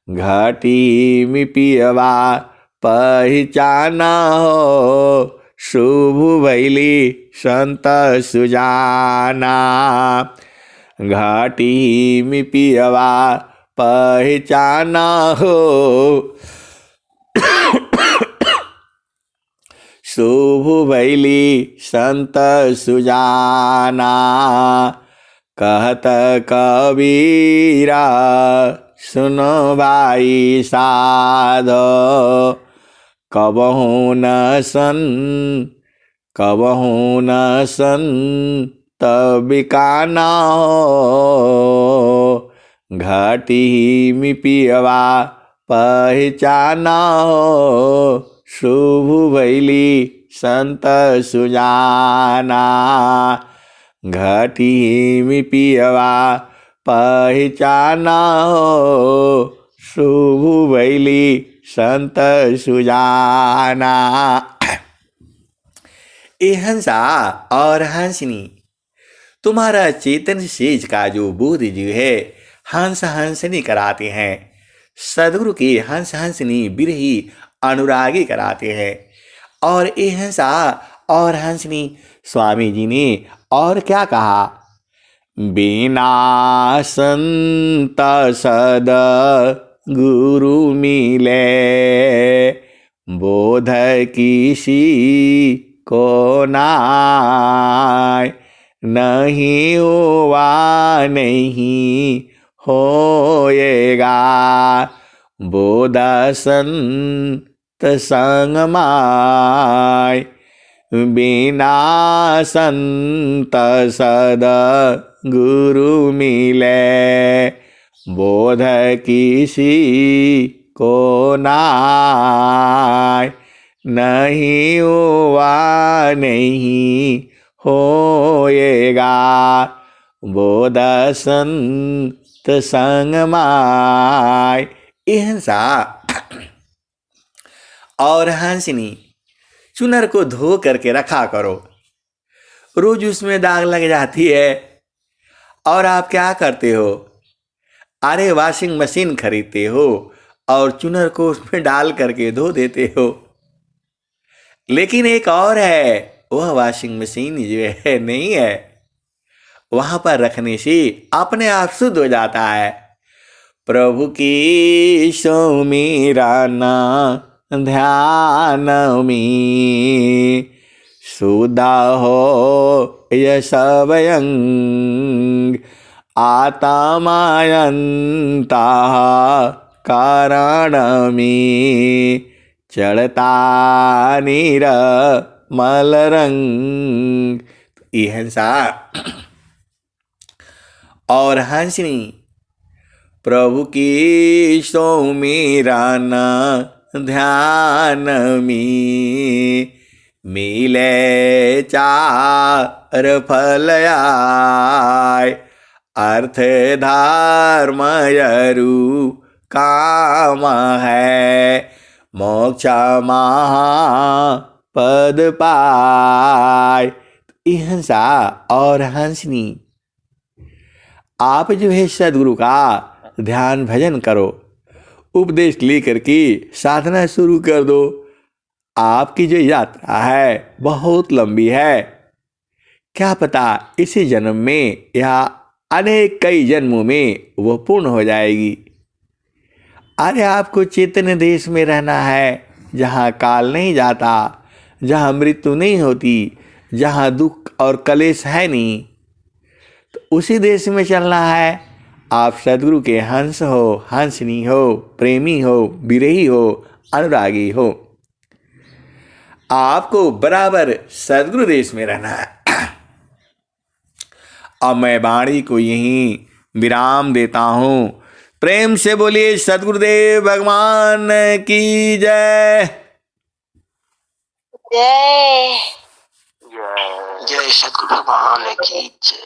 घटी में पियवा पहचाना हो। शुभ भैली संत सुजाना। घाटी में पियवा पहचाना हो। शुभ भैली संत सुजाना। कहत कबीरा सुनो भाई साधो। कबहू न सन तबिकाना हो। घाटी में पियवा पहचाना हो। शुभ भैली संत सुजाना। घाटी में पियवा पहचाना हो। शुभ भैली संत सुजाना। ए हंसा और हंसनी, तुम्हारा चेतन शेष का जो बोध जीव है हंस हंसनी कराते हैं। सदगुरु के हंस हंसनी बिरही अनुरागी कराते हैं। और ए हंसा और हंसनी, स्वामी जी ने और क्या कहा? बिना संत सद गुरु मिले बोध किसी को नाय। नहीं हुआ नहीं होएगा बोध संत संग माय। बिना संत सद गुरु मिले बोध किसी को नाय। नहीं हुआ नहीं होएगा बोध संत संग माय। हंसा और हंसनी, चुनर को धो करके रखा करो। रोज उसमें दाग लग जाती है और आप क्या करते हो? अरे वॉशिंग मशीन खरीदते हो और चुनर को उसमें डाल करके धो देते हो। लेकिन एक और है, वह वॉशिंग मशीन जो है नहीं है, वहां पर रखने से अपने आप शुद्ध हो जाता है। प्रभु की सुमिरा ना ध्यान में सुधा हो यह सबयंग। आत्मायंता कारण में चढ़ता नीर मलरंग। हंसा और हंसनी, प्रभु की सुमिरा ना ध्यान में मिले चार फल आय। अर्थ धर्म यरु काम है मोक्ष महापद पाय। हंसा और हंसनी, आप जो है सदगुरु का ध्यान भजन करो, उपदेश लेकर के साधना शुरू कर दो। आपकी जो यात्रा है बहुत लंबी है। क्या पता इसी जन्म में या अनेक कई जन्मों में वो पूर्ण हो जाएगी। अरे आपको चैतन्य देश में रहना है, जहाँ काल नहीं जाता, जहाँ मृत्यु नहीं होती, जहाँ दुख और कलेश है नहीं, तो उसी देश में चलना है। आप सदगुरु के हंस हो, हंसनी हो, प्रेमी हो, विरही हो, अनुरागी हो। आपको बराबर सदगुरु देश में रहना है। अब मैं वाणी को यहीं विराम देता हूँ। प्रेम से बोलिए सदगुरुदेव भगवान की जय। जय जय सतगुरु भगवान की जय।